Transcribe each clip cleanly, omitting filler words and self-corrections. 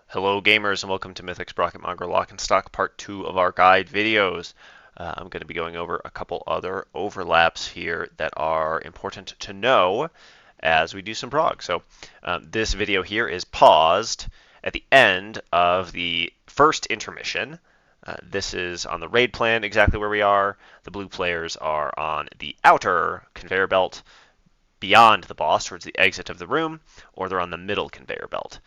Hello gamers and welcome to Mythic Sprocketmonger Lock and Stock Part 2 of our guide videos. I'm going to be going over a couple other overlaps here that are important to know as we do some prog. This video here is paused at the end of the first intermission. This is on the raid plan exactly where we are. The blue players are on the outer conveyor belt beyond the boss towards the exit of the room, or they're on the middle conveyor belt.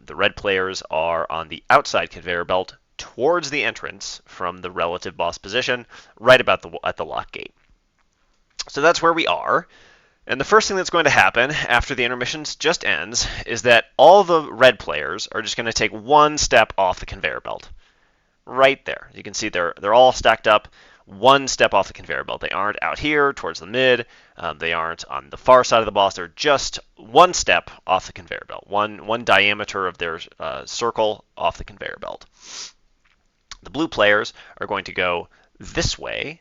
The red players are on the outside conveyor belt towards the entrance from the relative boss position, right about at the lock gate. So that's where we are. And the first thing that's going to happen after the intermission just ends is that all the red players are just going to take one step off the conveyor belt. Right there. You can see they're all stacked up one step off the conveyor belt. They aren't out here towards the mid. They aren't on the far side of the boss. They're just one step off the conveyor belt, one diameter of their circle off the conveyor belt. The blue players are going to go this way,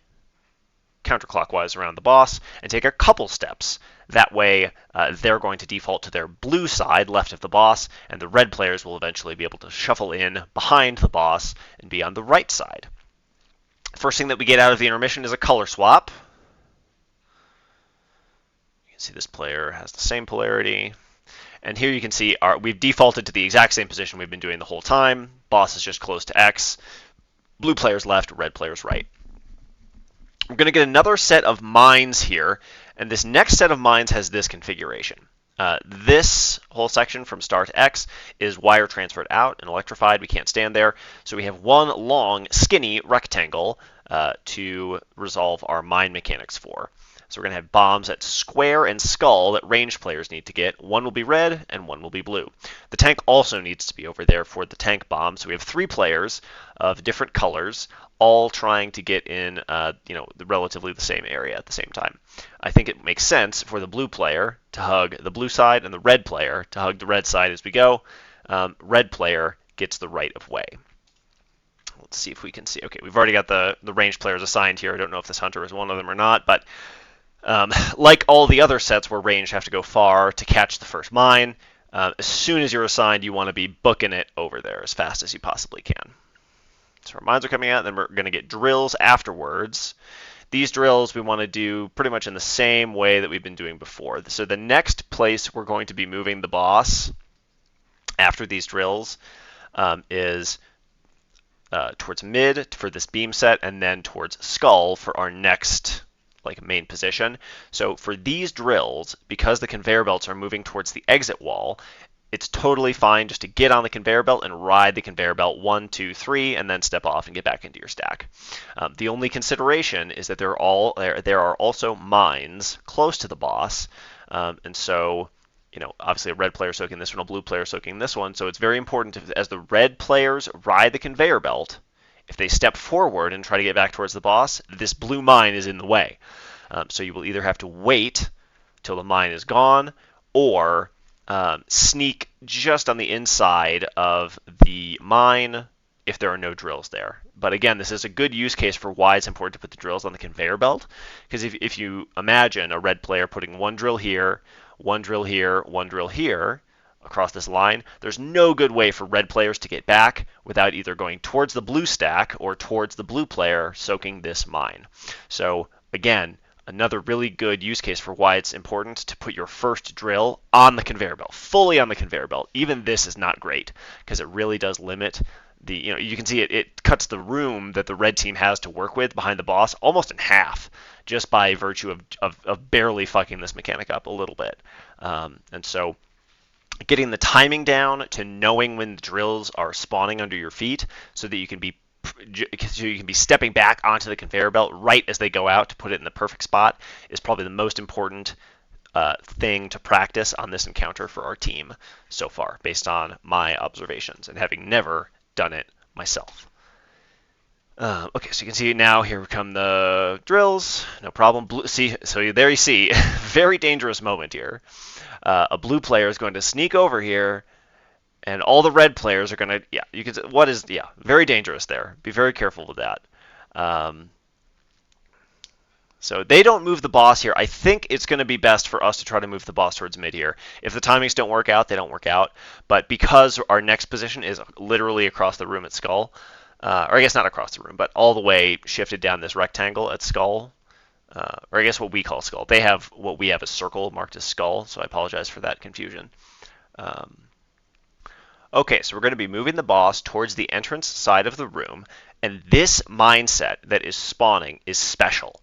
counterclockwise around the boss, and take a couple steps. That way, they're going to default to their blue side left of the boss, and the red players will eventually be able to shuffle in behind the boss and be on the right side. First thing that we get out of the intermission is a color swap. You can see this player has the same polarity. And here you can see we've defaulted to the exact same position we've been doing the whole time. Boss is just close to X. Blue player's left, red player's right. We're going to get another set of mines here, and this next set of mines has this configuration. This whole section from star to X is wire transferred out and electrified. We can't stand there. So we have one long, skinny rectangle to resolve our mine mechanics for. So we're going to have bombs at square and skull that ranged players need to get. One will be red and one will be blue. The tank also needs to be over there for the tank bomb. So we have three players of different colors, all trying to get in, relatively the same area at the same time. I think it makes sense for the blue player to hug the blue side and the red player to hug the red side as we go. Red player gets the right of way. Let's see if we can see. Okay, we've already got the ranged players assigned here. I don't know if this hunter is one of them or not, but like all the other sets where ranged have to go far to catch the first mine, as soon as you're assigned, you want to be booking it over there as fast as you possibly can. So our mines are coming out, then we're going to get drills afterwards. These drills we want to do pretty much in the same way that we've been doing before. So the next place we're going to be moving the boss after these drills is towards mid for this beam set, and then towards skull for our next main position. So for these drills, because the conveyor belts are moving towards the exit wall, it's totally fine just to get on the conveyor belt and ride the conveyor belt 1, 2, 3, and then step off and get back into your stack. The only consideration is that there are also mines close to the boss, and so obviously a red player soaking this one, a blue player soaking this one. So it's very important as the red players ride the conveyor belt, if they step forward and try to get back towards the boss, this blue mine is in the way. So you will either have to wait till the mine is gone, or sneak just on the inside of the mine if there are no drills there. But again, this is a good use case for why it's important to put the drills on the conveyor belt, because if you imagine a red player putting one drill here, one drill here, one drill here across this line, there's no good way for red players to get back without either going towards the blue stack or towards the blue player soaking this mine. So again, another really good use case for why it's important to put your first drill on the conveyor belt, fully on the conveyor belt. Even this is not great because it really does limit the, you can see it cuts the room that the red team has to work with behind the boss almost in half just by virtue of barely fucking this mechanic up a little bit. And so getting the timing down to knowing when the drills are spawning under your feet so that you can be stepping back onto the conveyor belt right as they go out to put it in the perfect spot is probably the most important thing to practice on this encounter for our team so far, based on my observations and having never done it myself. Okay, so you can see now here come the drills, no problem. So there you see, very dangerous moment here. A blue player is going to sneak over here, and all the red players are going to, you can see, very dangerous there. Be very careful with that. So they don't move the boss here. I think it's going to be best for us to try to move the boss towards mid here. If the timings don't work out, they don't work out. But because our next position is literally across the room at Skull, or I guess not across the room, but all the way shifted down this rectangle at Skull, or I guess what we call Skull. They have what we have as Circle marked as Skull, so I apologize for that confusion. Okay, so we're going to be moving the boss towards the entrance side of the room, and this mindset that is spawning is special.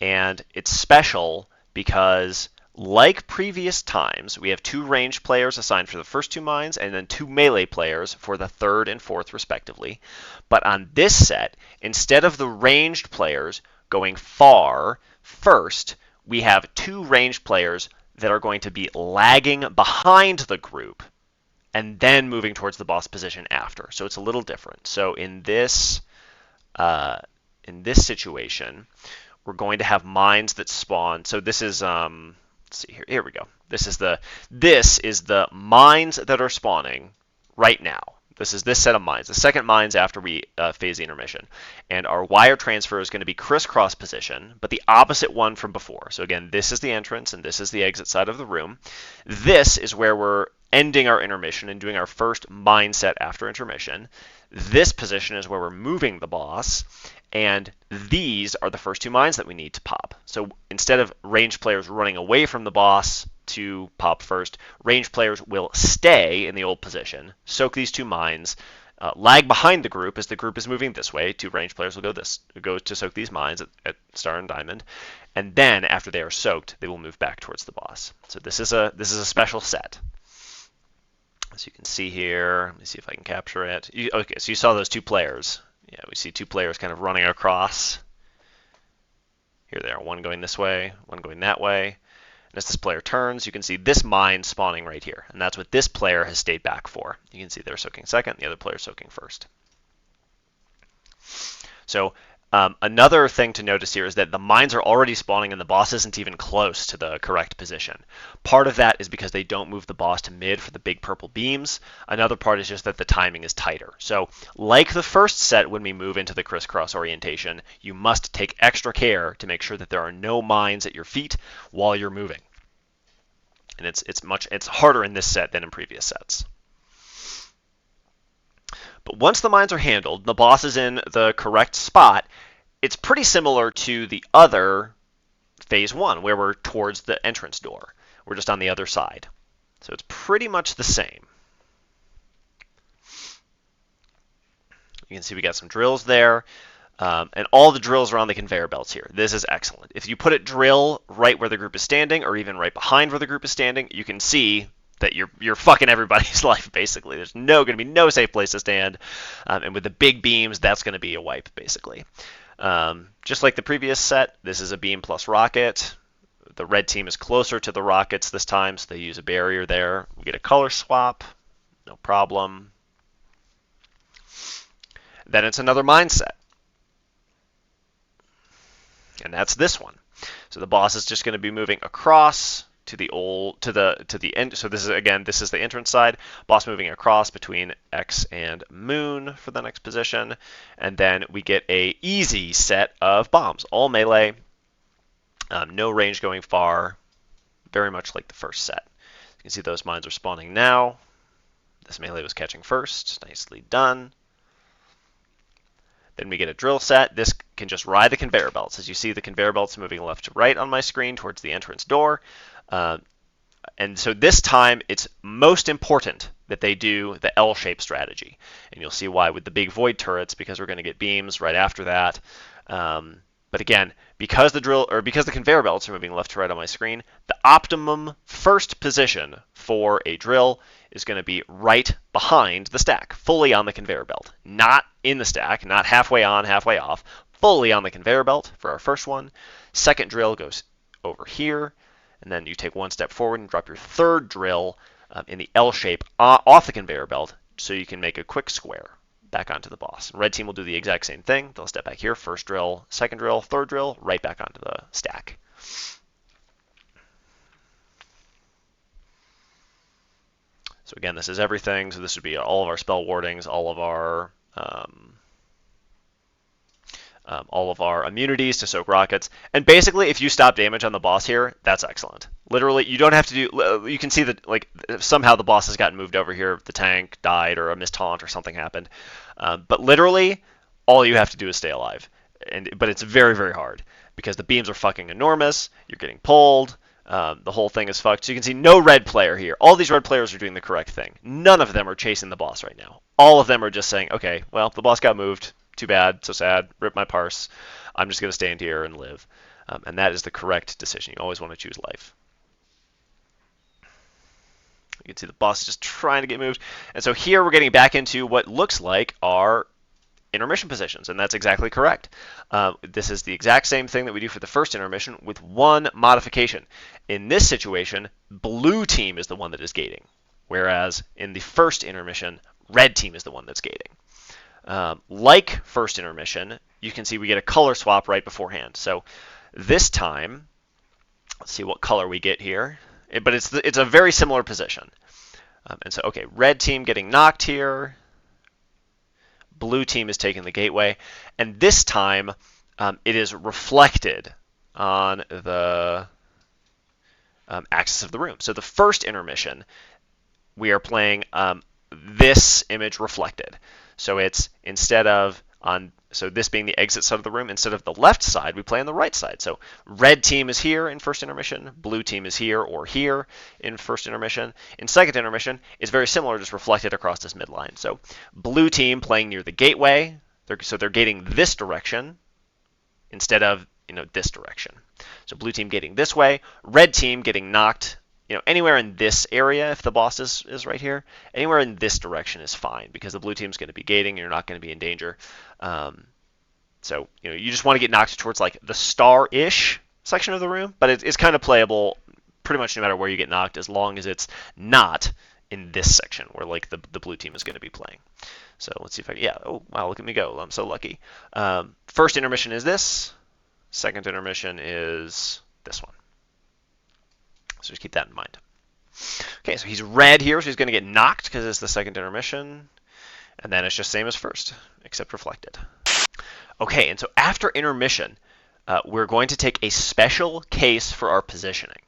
And it's special because, like previous times, we have 2 ranged players assigned for the first 2 mines, and then 2 melee players for the 3rd and 4th, respectively. But on this set, instead of the ranged players going far first, we have 2 ranged players that are going to be lagging behind the group and then moving towards the boss position after. So it's a little different. So in this situation, we're going to have mines that spawn. So this is let's see here. Here we go. This is the mines that are spawning right now. This is this set of mines, the second mines after we phase the intermission. And our wire transfer is going to be crisscross position, but the opposite one from before. So again, this is the entrance and this is the exit side of the room. This is where we're ending our intermission and doing our first mine set after intermission. This position is where we're moving the boss, and these are the first 2 mines that we need to pop. So instead of ranged players running away from the boss to pop first, ranged players will stay in the old position, soak these 2 mines, lag behind the group as the group is moving this way. 2 ranged players will go to soak these mines at Star and Diamond, and then after they are soaked, they will move back towards the boss. So this is a special set. As you can see here, let me see if I can capture it. Okay, so you saw those 2 players. Yeah, we see 2 players kind of running across. Here they are, one going this way, one going that way. And as this player turns, you can see this mine spawning right here. And that's what this player has stayed back for. You can see they're soaking second, the other player soaking first. So another thing to notice here is that the mines are already spawning and the boss isn't even close to the correct position. Part of that is because they don't move the boss to mid for the big purple beams. Another part is just that the timing is tighter. So like the first set when we move into the crisscross orientation, you must take extra care to make sure that there are no mines at your feet while you're moving. And it's harder in this set than in previous sets. But once the mines are handled, the boss is in the correct spot. It's pretty similar to the other phase 1, where we're towards the entrance door. We're just on the other side. So it's pretty much the same. You can see we got some drills there. And all the drills are on the conveyor belts here. This is excellent. If you put a drill right where the group is standing, or even right behind where the group is standing, you can see that you're fucking everybody's life, basically. There's going to be no safe place to stand. And with the big beams, that's going to be a wipe, basically. Just like the previous set, this is a beam plus rocket. The red team is closer to the rockets this time, so they use a barrier there. We get a color swap, no problem. Then it's another mine set. And that's this one. So the boss is just going to be moving across to the end. So this is the entrance side. Boss moving across between X and Moon for the next position, and then we get a easy set of bombs, all melee, no range going far, very much like the first set. You can see those mines are spawning now. This melee was catching first, nicely done. Then we get a drill set. This can just ride the conveyor belts. As you see, the conveyor belts moving left to right on my screen towards the entrance door. And so this time, it's most important that they do the L-shaped strategy. And you'll see why with the big void turrets, because we're going to get beams right after that. But again, because the conveyor belts are moving left to right on my screen, the optimum first position for a drill is going to be right behind the stack, fully on the conveyor belt. Not in the stack, not halfway on, halfway off, fully on the conveyor belt for our first one. Second drill goes over here, and then you take one step forward and drop your third drill in the L shape off the conveyor belt so you can make a quick square back onto the boss. Red team will do the exact same thing. They'll step back here, first drill, second drill, third drill, right back onto the stack. So again, this is everything. So this would be all of our spell wardings, all of our all of our immunities to soak rockets. And basically, if you stop damage on the boss here, that's excellent. Literally, you don't have to do. You can see that like somehow the boss has gotten moved over here. The tank died, or a missed taunt, or something happened. But literally, all you have to do is stay alive. But it's very, very hard because the beams are fucking enormous. You're getting pulled. The whole thing is fucked. So you can see no red player here. All these red players are doing the correct thing. None of them are chasing the boss right now. All of them are just saying, okay, well, the boss got moved. Too bad. So sad. Rip my parse. I'm just going to stand here and live. And that is the correct decision. You always want to choose life. You can see the boss is just trying to get moved. And so here we're getting back into what looks like our intermission positions, and that's exactly correct. This is the exact same thing that we do for the first intermission with one modification. In this situation, blue team is the one that is gating, whereas in the first intermission, red team is the one that's gating. Like first intermission, you can see we get a color swap right beforehand. So this time, let's see what color we get here. But it's a very similar position. And so, okay, red team getting knocked here. Blue team is taking the gateway, and this time it is reflected on the axis of the room. So the first intermission, we are playing this image reflected. So it's so this being the exit side of the room, instead of the left side, we play on the right side. So red team is here in first intermission, blue team is here or here in first intermission. In second intermission, it's very similar, just reflected across this midline. So blue team playing near the gateway, they're gating this direction instead of this direction. So blue team gating this way, red team getting knocked anywhere in this area. If the boss is right here, anywhere in this direction is fine because the blue team's going to be gating and you're not going to be in danger. So you just want to get knocked towards like the star-ish section of the room, but it's kind of playable pretty much no matter where you get knocked, as long as it's not in this section where like the blue team is going to be playing. So let's see if oh wow, look at me go, I'm so lucky. First intermission is this, second intermission is this one. So just keep that in mind. Okay, so he's red here, so he's going to get knocked because it's the second intermission. And then it's just same as first, except reflected. Okay, and so after intermission, we're going to take a special case for our positioning.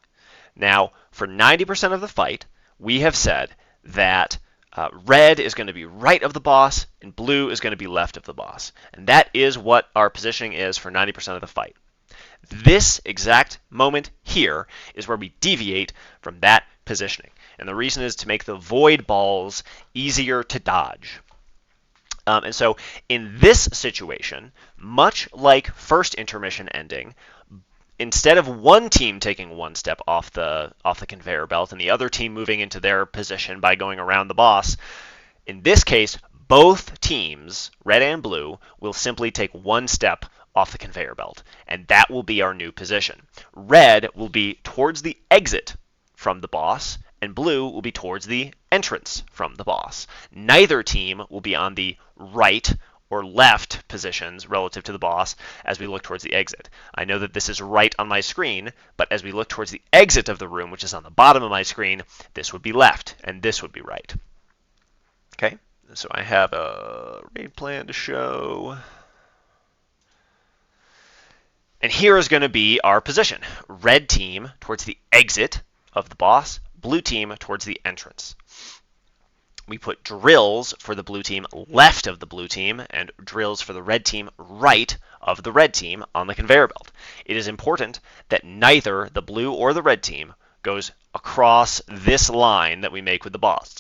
Now, for 90% of the fight, we have said that red is going to be right of the boss and blue is going to be left of the boss. And that is what our positioning is for 90% of the fight. This exact moment here is where we deviate from that positioning. And the reason is to make the void balls easier to dodge. And so in this situation, much like first intermission ending, instead of one team taking one step off the conveyor belt and the other team moving into their position by going around the boss, in this case, both teams, red and blue, will simply take one step off the conveyor belt, and that will be our new position. Red will be towards the exit from the boss, and blue will be towards the entrance from the boss. Neither team will be on the right or left positions relative to the boss as we look towards the exit. I know that this is right on my screen, but as we look towards the exit of the room, which is on the bottom of my screen, this would be left, and this would be right. Okay, so I have a raid plan to show. And here is going to be our position. Red team towards the exit of the boss, blue team towards the entrance. We put drills for the blue team left of the blue team and drills for the red team right of the red team on the conveyor belt. It is important that neither the blue or the red team goes across this line that we make with the boss.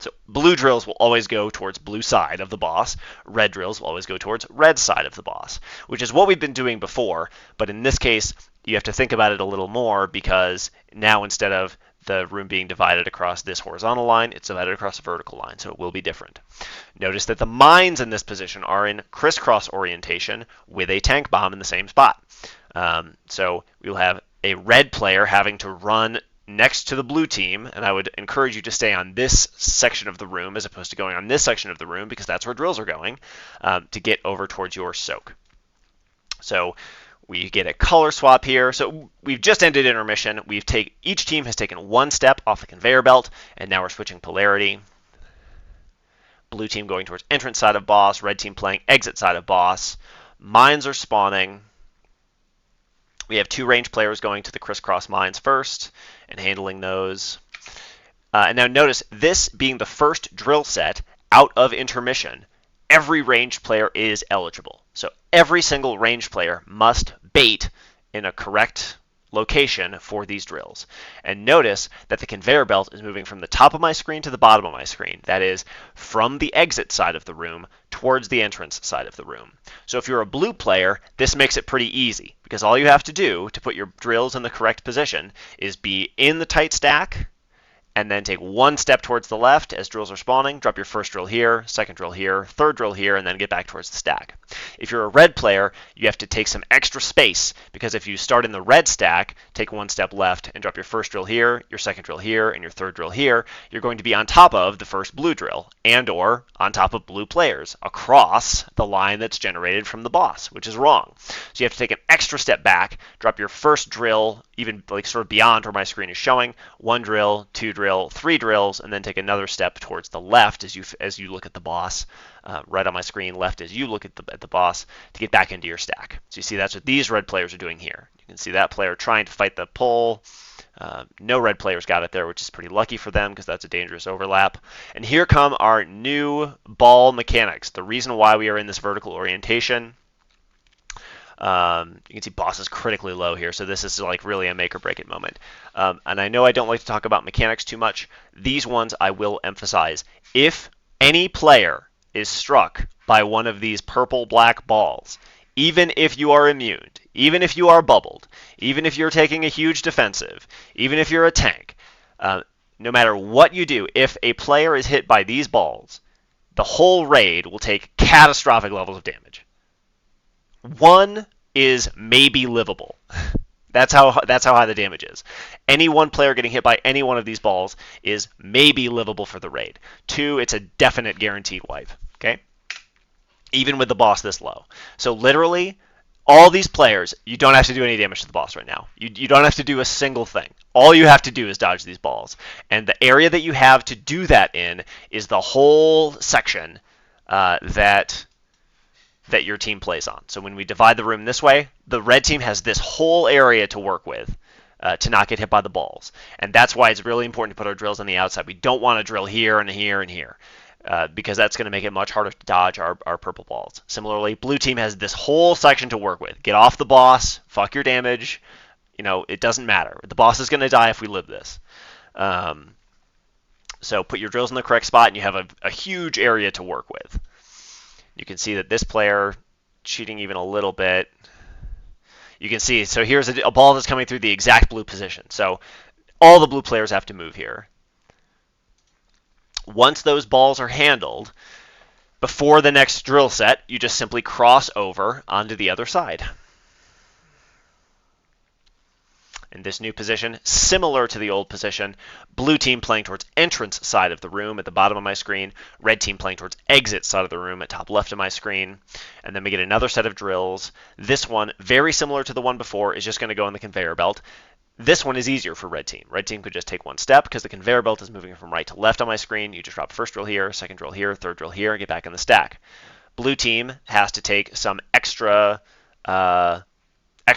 So blue drills will always go towards blue side of the boss. Red drills will always go towards red side of the boss, which is what we've been doing before. But in this case, you have to think about it a little more because now instead of the room being divided across this horizontal line, it's divided across a vertical line, so it will be different. Notice that the mines in this position are in crisscross orientation with a tank bomb in the same spot. So we'll have a red player having to run next to the blue team, and I would encourage you to stay on this section of the room as opposed to going on this section of the room because that's where drills are going to get over towards your soak. So we get a color swap here. So we've just ended intermission. Each team has taken one step off the conveyor belt, and now we're switching polarity. Blue team going towards entrance side of boss, red team playing exit side of boss. Mines are spawning. We have 2 range players going to the crisscross mines first and handling those. And now notice, this being the first drill set out of intermission, every ranged player is eligible. So every single ranged player must bait in a correct location for these drills. And notice that the conveyor belt is moving from the top of my screen to the bottom of my screen. That is, from the exit side of the room towards the entrance side of the room. So if you're a blue player, this makes it pretty easy, because all you have to do to put your drills in the correct position is be in the tight stack, and then take 1 step towards the left as drills are spawning, drop your first drill here, second drill here, third drill here, and then get back towards the stack. If you're a red player, you have to take some extra space, because if you start in the red stack, take 1 step left and drop your first drill here, your second drill here, and your third drill here, you're going to be on top of the first blue drill, and or on top of blue players, across the line that's generated from the boss, which is wrong. So you have to take an extra step back, drop your first drill, even like sort of beyond where my screen is showing, 1 drill, 2 drill, 3 drills, and then take another step towards the left as you look at the boss, right on my screen, left as you look at the boss, to get back into your stack. So you see that's what these red players are doing here. You can see that player trying to fight the pull. No red players got it there, which is pretty lucky for them, because that's a dangerous overlap. And here come our new ball mechanics. The reason why we are in this vertical orientation. You can see boss is critically low here, so this is like really a make or break it moment. And I know I don't like to talk about mechanics too much. These ones I will emphasize. If any player is struck by one of these purple-black balls, even if you are immune, even if you are bubbled, even if you're taking a huge defensive, even if you're a tank, no matter what you do, if a player is hit by these balls, the whole raid will take catastrophic levels of damage. 1 is maybe livable. That's how high the damage is. Any one player getting hit by any one of these balls is maybe livable for the raid. 2, it's a definite guaranteed wipe. Okay? Even with the boss this low. So literally, all these players, you don't have to do any damage to the boss right now. You don't have to do a single thing. All you have to do is dodge these balls. And the area that you have to do that in is the whole section that your team plays on. So when we divide the room this way, the red team has this whole area to work with to not get hit by the balls. And that's why it's really important to put our drills on the outside. We don't want to drill here and here and here, because that's going to make it much harder to dodge our purple balls. Similarly, blue team has this whole section to work with. Get off the boss, fuck your damage. It doesn't matter. The boss is going to die if we live this. So put your drills in the correct spot, and you have a huge area to work with. You can see that this player cheating even a little bit. You can see, so here's a ball that's coming through the exact blue position. So all the blue players have to move here. Once those balls are handled, before the next drill set, you just simply cross over onto the other side. In this new position, similar to the old position, blue team playing towards entrance side of the room at the bottom of my screen, red team playing towards exit side of the room at top left of my screen, and then we get another set of drills. This one, very similar to the one before, is just going to go in the conveyor belt. This one is easier for red team. Red team could just take 1 step because the conveyor belt is moving from right to left on my screen. You just drop first drill here, second drill here, third drill here, and get back in the stack. Blue team has to take some extra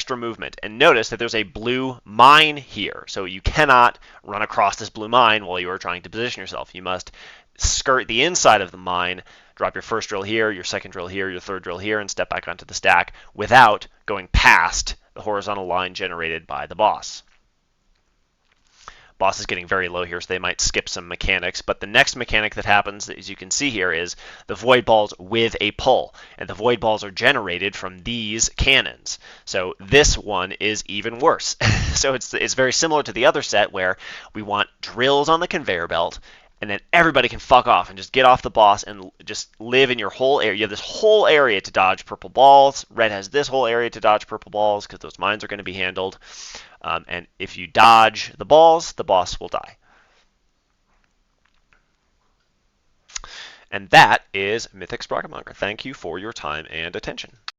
movement. And notice that there's a blue mine here. So you cannot run across this blue mine while you are trying to position yourself. You must skirt the inside of the mine, drop your first drill here, your second drill here, your third drill here, and step back onto the stack without going past the horizontal line generated by the boss. Boss is getting very low here, so they might skip some mechanics. But the next mechanic that happens, as you can see here, is the void balls with a pull. And the void balls are generated from these cannons. So this one is even worse. So it's very similar to the other set where we want drills on the conveyor belt, and then everybody can fuck off and just get off the boss and just live in your whole area. You have this whole area to dodge purple balls. Red has this whole area to dodge purple balls because those mines are going to be handled. And if you dodge the balls, the boss will die. And that is Mythic Sprocketmonger. Thank you for your time and attention.